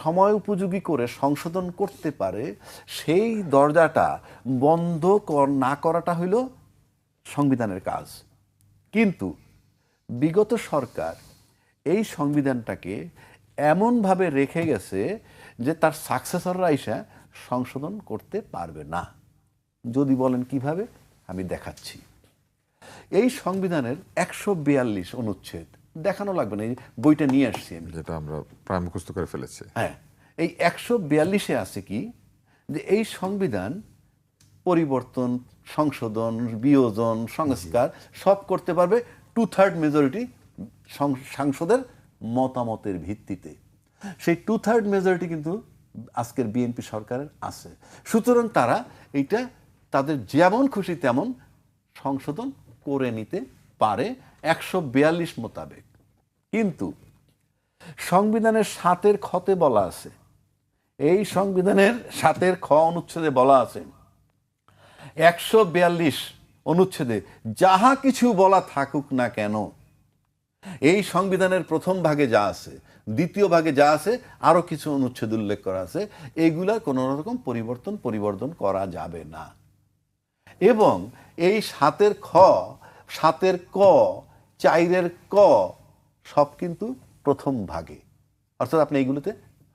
সময় উপযোগী করে সংশোধন করতে পারে, সেই দরজাটা বন্ধ না করাটা হইল সংবিধানের কাজ। কিন্তু বিগত সরকার এই সংবিধানটাকে এমনভাবে রেখে গেছে যে তার সাকসেসররা এসে সংশোধন করতে পারবে না। যদি বলেন কিভাবে, আমি দেখাচ্ছি। এই সংবিধানের ১৪২ অনুচ্ছেদ দেখানো লাগবে না, এই বইটা নিয়ে আসছি আমি, যেটা আমরা প্রায় মুখস্থ করে ফেলেছি। হ্যাঁ, এই ১৪২-এ আছে কি, যে এই সংবিধান পরিবর্তন, সংশোধন, বিয়োজন, সংস্কার সব করতে পারবে 2/3 মেজরিটি সাংসদের মতামতের ভিত্তিতে। সেই 2/3 মেজরিটি কিন্তু আজকের বিএনপি সরকারের আছে। সুতরাং তারা এইটা তাদের যেমন খুশি তেমন সংশোধন করে নিতে পারে ১৪২ মোতাবেক। কিন্তু সংবিধানের ৭-এর খতে বলা আছে, এই সংবিধানের ৭-এর খ অনুচ্ছেদে বলা আছে, ১৪২ অনুচ্ছেদে যাহা কিছু বলা থাকুক না কেন, এই সংবিধানের প্রথম ভাগে যা আছে, দ্বিতীয় ভাগে যা আছে, আরো কিছু অনুচ্ছেদ উল্লেখ করা আছে, এইগুলা কোনো রকম পরিবর্তন করা যাবে না। এবং এই ৭-এর খ, ৭-এর ক, ৪-এর ক সব কিন্তু প্রথম ভাগে, অর্থাৎ আপনি এইগুলোতে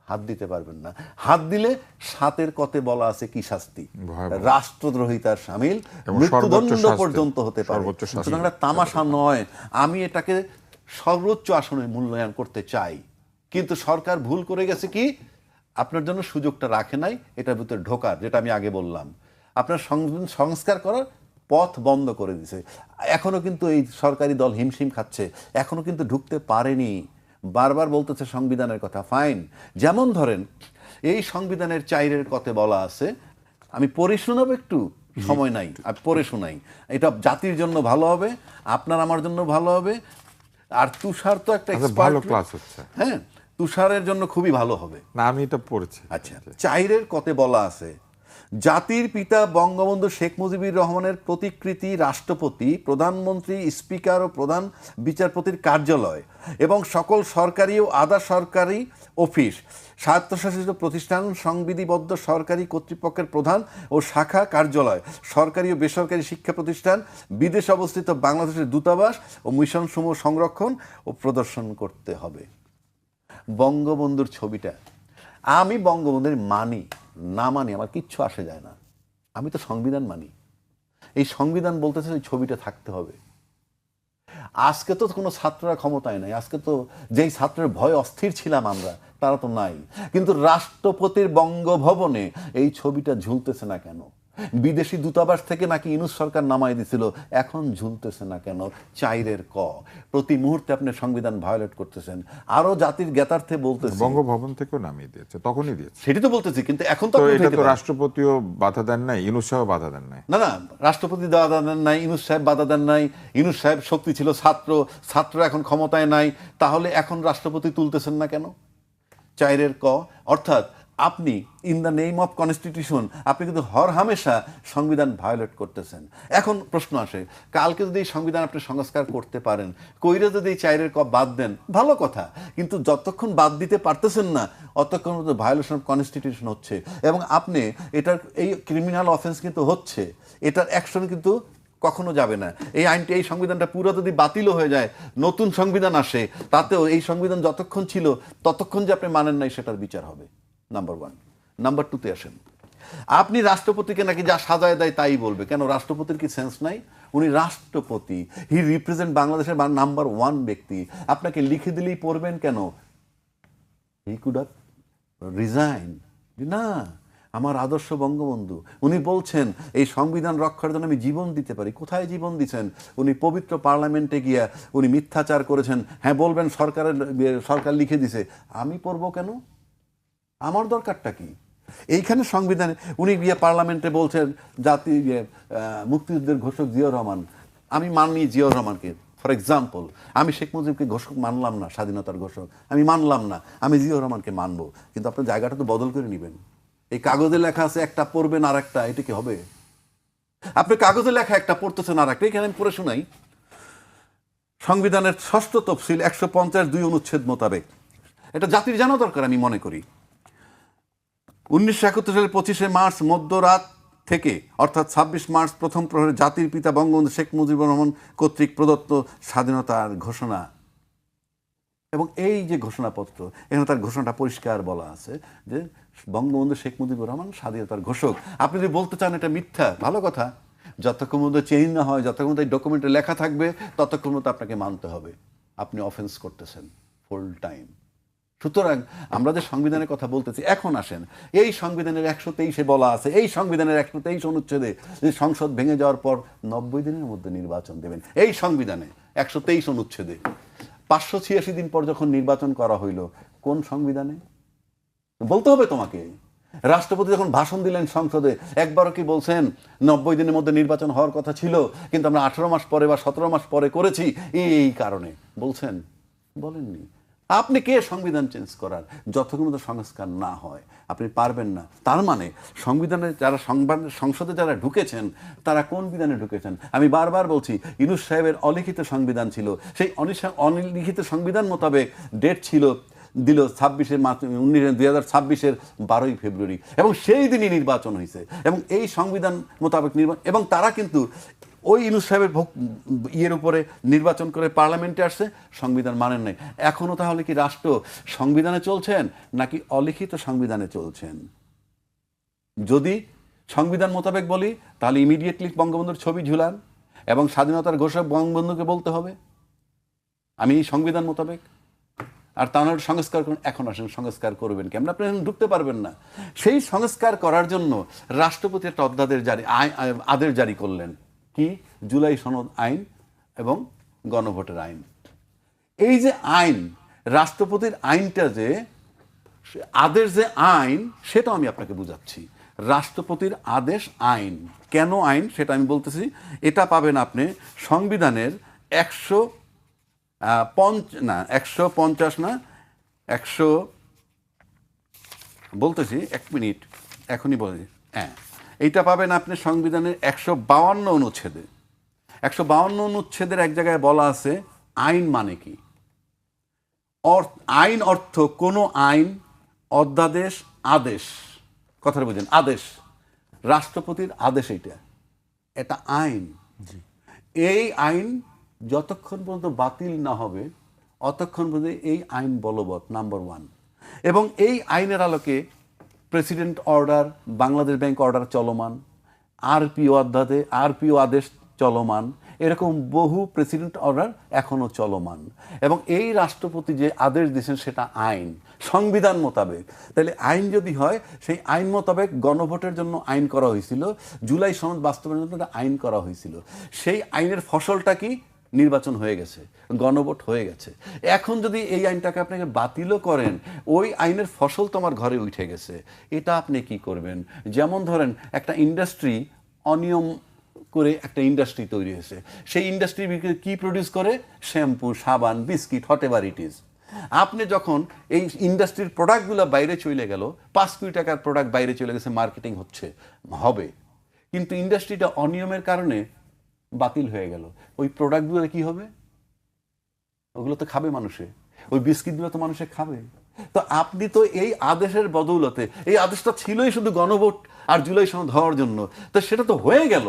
হাত দিতে পারবেন না। হাত দিলে ৭-এর কতে বলা আছে কি শাস্তি, রাষ্ট্রদ্রোহিতার শামিল, মৃত্যুদণ্ড পর্যন্ত হতে পারে। সুতরাং তামাশা নয়। আমি এটাকে সর্বোচ্চ আসনে মূল্যায়ন করতে চাই, কিন্তু সরকার ভুল করে গেছে কি, আপনার জন্য সুযোগটা রাখে নাই এটার ভিতরে ঢোকার, যেটা আমি আগে বললাম। আপনার সংস্কার করার পথ বন্ধ করে দিছে। এখনো কিন্তু এই সরকারি দল হিমশিম খাচ্ছে, এখনো কিন্তু ঢুকতে পারেনি। বারবার বলতেছে সংবিধানের কথা, ফাইন। যেমন ধরেন এই সংবিধানের ৪-এর কতে বলা আছে, আমি পড়ে শোনাবো, একটু সময় নাই, আমি পড়ে শোনাই। এটা জাতির জন্য ভালো হবে, আপনার আমার জন্য ভালো হবে। আর তুষার তো একটা ভালো ক্লাস হচ্ছে, হ্যাঁ, তুষারের জন্য খুবই ভালো হবে। না, আমি এটা পড়েছি। আচ্ছা, ৪-এর কতে বলা আছে, জাতির পিতা বঙ্গবন্ধু শেখ মুজিবুর রহমানের প্রতিকৃতি রাষ্ট্রপতি, প্রধানমন্ত্রী, স্পিকার ও প্রধান বিচারপতির কার্যালয় এবং সকল সরকারি ও আধা সরকারি অফিস, স্বায়ত্তশাসিত প্রতিষ্ঠান, সংবিধিবদ্ধ সরকারি কর্তৃপক্ষের প্রধান ও শাখা কার্যালয়, সরকারি ও বেসরকারি শিক্ষা প্রতিষ্ঠান, বিদেশে অবস্থিত বাংলাদেশের দূতাবাস ও মিশনসমূহ সংরক্ষণ ও প্রদর্শন করতে হবে। বঙ্গবন্ধুর ছবিটা, আমি বঙ্গবন্ধুর মানি না মানি আমার কিচ্ছু আসে যায় না, আমি তো সংবিধান মানি। এই সংবিধান বলতেছে এই ছবিটা থাকতে হবে। আজকে তো কোনো ছাত্ররা ক্ষমতায় নাই, আজকে তো যেই ছাত্রের ভয় অস্থির ছিলাম আমরা, তারা তো নাই। কিন্তু রাষ্ট্রপতির বঙ্গভবনে এই ছবিটা ঝুলতেছে না কেন? বিদেশি দূতাবাস থেকে নাকি ইউনূস সরকার নামাই দিছিল, এখন ঝুলতেছে না কেন? ৪-এর ক। প্রতি মুহূর্তে আপনি সংবিধান ভায়োলেট করতেছেন। আরো জাতির জ্ঞাতার্থে বলতেছে, বঙ্গভবন থেকেও নামিয়ে দিয়েছে, তখনই দিয়েছে, সেটি তো বলতেছি। কিন্তু এখন তো এটা তো রাষ্ট্রপতিও বাধা দেন নাই, ইউনূস সাহেব বাধা দেন নাই। না, রাষ্ট্রপতি বাধা দেন নাই, ইউনূস সাহেব বাধা দেন নাই। ইউনূস সাহেব শক্তি ছিল ছাত্র এখন ক্ষমতায় নাই, তাহলে এখন রাষ্ট্রপতি তুলতেছেন না কেন? ৪-এর ক। অর্থাৎ আপনি in the name of constitution আপনি কিন্তু হরহামেশা সংবিধান ভায়োলেট করতেছেন। এখন প্রশ্ন আসে, কালকে যদি এই সংবিধান আপনি সংস্কার করতে পারেন, কইরে যদি এই ৪-এর ক বাদ দেন, ভালো কথা। কিন্তু যতক্ষণ বাদ দিতে পারতেছেন না, অতক্ষণ ভায়োলেশন অফ কনস্টিটিউশন হচ্ছে, এবং আপনি এটার এই ক্রিমিনাল অফেন্স কিন্তু হচ্ছে, এটার অ্যাকশন কিন্তু কখনো যাবে না। এই আইনটি, এই সংবিধানটা পুরো যদি বাতিলও হয়ে যায়, নতুন সংবিধান আসে, তাতেও এই সংবিধান যতক্ষণ ছিল ততক্ষণ যে আপনি মানেন নাই সেটার বিচার হবে। নাম্বার 1। নাম্বার 2-তে আসেন, আপনি রাষ্ট্রপতিকে নাকি যা সাজায় দেয় তাই বলবে। কেন? রাষ্ট্রপতির কি সেন্স নাই? উনি রাষ্ট্রপতি, হি রিপ্রেজেন্ট বাংলাদেশের নাম্বার 1 ব্যক্তি। আপনাকে লিখে দিলেই পড়বেন কেন? He could have resign. না, আমার আদর্শ বঙ্গবন্ধু, উনি বলছেন এই সংবিধান রক্ষার জন্য আমি জীবন দিতে পারি। কোথায় জীবন দিচ্ছেন? উনি পবিত্র পার্লামেন্টে গিয়া উনি মিথ্যাচার করেছেন। হ্যাঁ, বলবেন সরকার লিখে দিছে, আমি পড়বো কেন? আমার দরকারটা কি? এইখানে সংবিধানে উনি গিয়ে পার্লামেন্টে বলছেন জাতি মুক্তিযুদ্ধের ঘোষক জিয়াউর রহমান, আমি মানি জিয়াউর রহমানকে। ফর এক্সাম্পল, আমি শেখ মুজিবকে ঘোষক মানলাম না, স্বাধীনতার ঘোষক আমি মানলাম না, আমি জিয়াউর রহমানকে মানবো। কিন্তু আপনার জায়গাটা তো বদল করে নেবেন। এই কাগজে লেখা আছে একটা, পড়বেন আর একটা, এটা কি হবে? আপনি কাগজে লেখা একটা, পড়তেছেন আর একটা। এখানে আমি পড়ে শোনাই। সংবিধানের ৬ষ্ঠ তফসিল ১৫০(২) অনুচ্ছেদ মোতাবেক, এটা জাতির জানা দরকার আমি মনে করি। 1971 সালের 25শে মার্চ মধ্যরাত থেকে অর্থাৎ 26 মার্চ প্রথম প্রহরে জাতির পিতা বঙ্গবন্ধু শেখ মুজিবুর রহমান কর্তৃক প্রদত্ত স্বাধীনতার ঘোষণা। এবং এই যে ঘোষণাপত্র, এখানে তার ঘোষণাটা পরিষ্কার বলা আছে যে বঙ্গবন্ধু শেখ মুজিবুর রহমান স্বাধীনতার ঘোষক। আপনি যদি বলতে চান এটা মিথ্যা, ভালো কথা, যতক্ষণ মধ্যে চেঞ্জ না হয়, যতক্ষণ মধ্যে ডকুমেন্টে লেখা থাকবে, ততক্ষণ মতো আপনাকে মানতে হবে আপনি অফেন্স করতেছেন ফুল টাইম। সুতরাং আমরা যে সংবিধানের কথা বলতেছি, এখন আসেন এই সংবিধানের 123-এ বলা আছে, এই সংবিধানের 123 অনুচ্ছেদে যে সংসদ ভেঙে যাওয়ার পর 90 দিনের মধ্যে নির্বাচন দেবেন। এই সংবিধানে 123 অনুচ্ছেদে 586 দিন পর যখন নির্বাচন করা হইল, কোন সংবিধানে বলতে হবে তোমাকে? রাষ্ট্রপতি যখন ভাষণ দিলেন সংসদে, একবারও কি বলছেন 90 দিনের মধ্যে নির্বাচন হওয়ার কথা ছিল কিন্তু আমরা 18 মাস পরে বা 17 মাস পরে করেছি এই কারণে? বলছেন? বলেননি। আপনি কে সংবিধান চেঞ্জ করার? যতক্ষণ মতো সংস্কার না হয় আপনি পারবেন না। তার মানে সংবিধানে যারা সংসদে যারা ঢুকেছেন তারা কোন বিধানে ঢুকেছেন? আমি বারবার বলছি, ইউনূস সাহেবের অলিখিত সংবিধান ছিল, সেই অলিখিত সংবিধান মোতাবেক ডেট ছিল দিল 26শে মার্চ 2026-এর 12ই ফেব্রুয়ারি, এবং সেই দিনই নির্বাচন হয়েছে। এবং এই সংবিধান মোতাবেক নির্বাচন, এবং তারা কিন্তু ওই ইউনূস সাহেবের ইয়ের উপরে নির্বাচন করে পার্লামেন্টে আসছে, সংবিধান মানেন নাই। এখনো তাহলে কি রাষ্ট্র সংবিধানে চলছেন নাকি অলিখিত সংবিধানে চলছেন? যদি সংবিধান মোতাবেক বলি তাহলে ইমিডিয়েটলি বঙ্গবন্ধুর ছবি ঝুলান এবং স্বাধীনতার ঘোষক বঙ্গবন্ধুকে বলতে হবে আমি সংবিধান মোতাবেক। আর তা নাহলে সংস্কার করুন। এখন আসেন সংস্কার করবেন কি? আপনি ঢুকতে পারবেন না। সেই সংস্কার করার জন্য রাষ্ট্রপতি একটা আদেশ জারি করলেন, কি? জুলাই সনদ আইন এবং গণভোটের আইন। এই যে আইন, রাষ্ট্রপতির আইনটা যে আদেশ, যে আইন, সেটা আমি আপনাকে বুঝাচ্ছি। রাষ্ট্রপতির আদেশ আইন। কেন আইন সেটা আমি বলতেছি। এটা পাবেন আপনি সংবিধানের 150 বলতেছি, এক মিনিট, এখনই বলি। হ্যাঁ, এইটা পাবেন আপনি সংবিধানের 152 অনুচ্ছেদে। 152 অনুচ্ছেদের এক জায়গায় বলা আছে আইন মানে কি। আইন অর্থ কোনো আইন, অধ্যাদেশ, আদেশ। কথাটা বুঝেন, আদেশ, রাষ্ট্রপতির আদেশ, এটা আইন। এই আইন যতক্ষণ পর্যন্ত বাতিল না হবে অতক্ষণ পর্যন্ত এই আইন বলবৎ, নাম্বার 1। এবং এই আইনের আলোকে president order, Bangladesh bank order চলমান, আরপিও আদেশ চলমান, এরকম বহু প্রেসিডেন্ট অর্ডার এখনো চলমান। এবং এই রাষ্ট্রপতি যে আদেশ দিয়েছেন সেটা আইন, সংবিধান মোতাবেক। তাহলে আইন যদি হয়, সেই আইন মোতাবেক গণভোটের জন্য আইন করা হয়েছিল, জুলাই সনদ বাস্তবায়নের জন্য আইন করা হয়েছিল। সেই আইনের ফসলটা কি? নির্বাচন হয়ে গেছে, গণভোট হয়ে গেছে। এখন যদি এই আইনটাকে আপনাকে বাতিলও করেন, ওই আইনের ফসল তোমার ঘরে উঠে গেছে, এটা আপনি কি করবেন? যেমন ধরেন একটা ইন্ডাস্ট্রি অনিয়ম করে একটা ইন্ডাস্ট্রি তৈরি হয়েছে, সেই ইন্ডাস্ট্রি কি প্রডিউস করে? শ্যাম্পু, সাবান, biscuit, what ever it is. আপনি যখন এই ইন্ডাস্ট্রির প্রোডাক্টগুলো বাইরে চলে গেল, 5 কোটি টাকার প্রোডাক্ট বাইরে চলে গেছে, মার্কেটিং হবে, কিন্তু ইন্ডাস্ট্রিটা অনিয়মের কারণে বাতিল হয়ে গেল, ওই প্রোডাক্টগুলো কি হবে? ওগুলো তো খাবে মানুষে, ওই বিস্কিটগুলো তো মানুষে খাবে। তো আপনি তো এই আদেশের বদৌলতে, এই আদেশটা ছিলই শুধু গণভোট আর জুলাই সনদ হওয়ার জন্য, তো সেটা তো হয়ে গেল।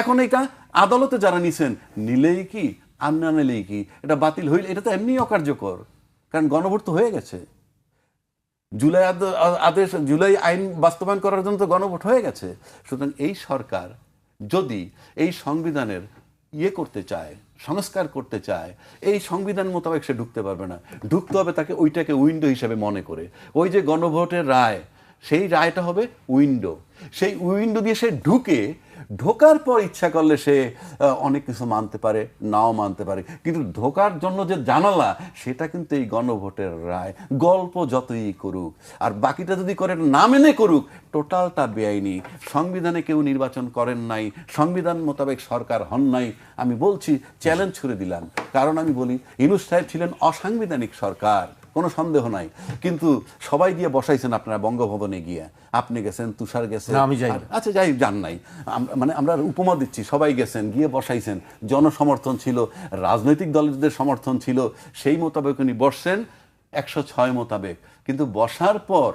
এখন এটা আদালতে যারা নিছেন, নিলেই কি আর না নিলেই কি, এটা বাতিল হইলে এটা তো এমনি অকার্যকর, কারণ গণভোট তো হয়ে গেছে। জুলাই আইন বাস্তবায়ন করার জন্য তো গণভোট হয়ে গেছে। সুতরাং এই সরকার যদি এই সংবিধানের করতে চায়, সংস্কার করতে চায়, এই সংবিধান মোতাবেক সে ঢুকতে পারবে না। ঢুকতে হবে তাকে ওইটাকে উইন্ডো হিসেবে মনে করে। ওই যে গণভোটের রায়, সেই রায়টা হবে উইন্ডো। সেই উইন্ডো দিয়ে সে ঢোকার পর ইচ্ছা করলে সে অনেক কিছু মানতে পারে, নাও মানতে পারে, কিন্তু ঢোকার জন্য যে জানালা, সেটা কিন্তু এই গণভোটের রায়। গল্প যতই করুক আর বাকিটা যদি করে না মেনে করুক, টোটালটা বেআইনি। সংবিধানে কেউ নির্বাচন করেন নাই, সংবিধান মোতাবেক সরকার হন নাই। আমি বলছি, চ্যালেঞ্জ ছুড়ে দিলাম, কারণ আমি বলি ইউনূস সাহেব ছিলেন অসাংবিধানিক সরকার, কোনো সন্দেহ নাই। কিন্তু সবাই গিয়ে বসাইছেন আপনারা বঙ্গভবনে গিয়ে, আপনি গেছেন, তুষার গেছেন, আমি যাই। আচ্ছা যাই, যান নাই, মানে আমরা উপমা দিচ্ছি, সবাই গেছেন, গিয়ে বসাইছেন, জনসমর্থন ছিল, রাজনৈতিক দলদের সমর্থন ছিল, সেই মোতাবেক উনি বসছেন 106 মোতাবেক। কিন্তু বসার পর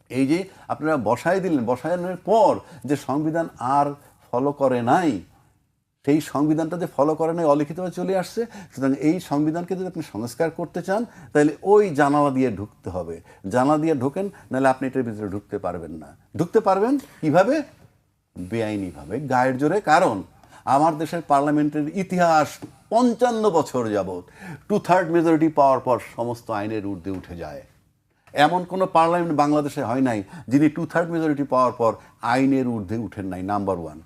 এই যে আপনারা বসায় দিলেন, বসানোর পর যে সংবিধান আর ফলো করে নাই, সেই সংবিধানটা যে ফলো করে নাই অলিখিতভাবে চলে আসছে। সুতরাং এই সংবিধানকে যদি আপনি সংস্কার করতে চান তাহলে ওই জানালা দিয়ে ঢুকতে হবে। জানালা দিয়ে ঢোকেন, নাহলে আপনি এটার ভিতরে ঢুকতে পারবেন না। ঢুকতে পারবেন কিভাবে? বেআইনিভাবে, গায়ের জোরে। কারণ আমার দেশের পার্লামেন্টের ইতিহাস 55 বছর যাবৎ 2/3 মেজরিটি পাওয়ার পর সমস্ত আইনের ঊর্ধ্বে উঠে যায়। এমন কোনো পার্লামেন্ট বাংলাদেশে হয় নাই যিনি 2/3 মেজরিটি পাওয়ার পর আইনের ঊর্ধ্বে উঠেন নাই। নাম্বার 1।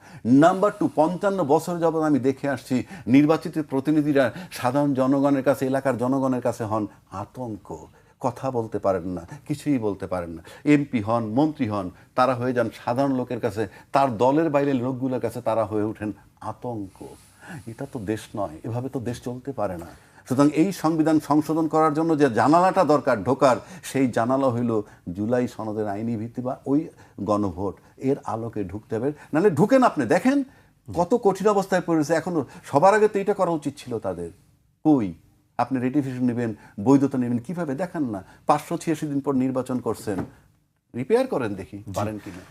নাম্বার 2, 55 বছর যাবৎ আমি দেখে আসছি নির্বাচিত প্রতিনিধিরা সাধারণ জনগণের কাছে, এলাকার জনগণের কাছে হন আতঙ্ক। কথা বলতে পারেন না, কিছুই বলতে পারেন না। এমপি হন, মন্ত্রী হন, তারা হয়ে যান সাধারণ লোকের কাছে, তার দলের বাইরের লোকগুলোর কাছে তারা হয়ে ওঠেন আতঙ্ক। এটা তো দেশ নয়, এভাবে তো দেশ চলতে পারে না। সুতরাং এই সংবিধান সংশোধন করার জন্য যে জানালাটা দরকার ঢোকার, সেই জানালা হইল জুলাই সনদের আইনি ভিত্তি বা ওই গণভোট, এর আলোকে ঢুকতে হবে। নাহলে ঢুকেন, আপনি দেখেন কত কঠিন অবস্থায় পড়েছে। এখনো সবার আগে তো এটা করা উচিত ছিল তাদের। কই আপনি রেটিফিকেশন নেবেন, বৈধতা নেবেন কিভাবে দেখান না। 586 দিন পর নির্বাচন করছেন, রিপেয়ার করেন, দেখি পারেন কিনা।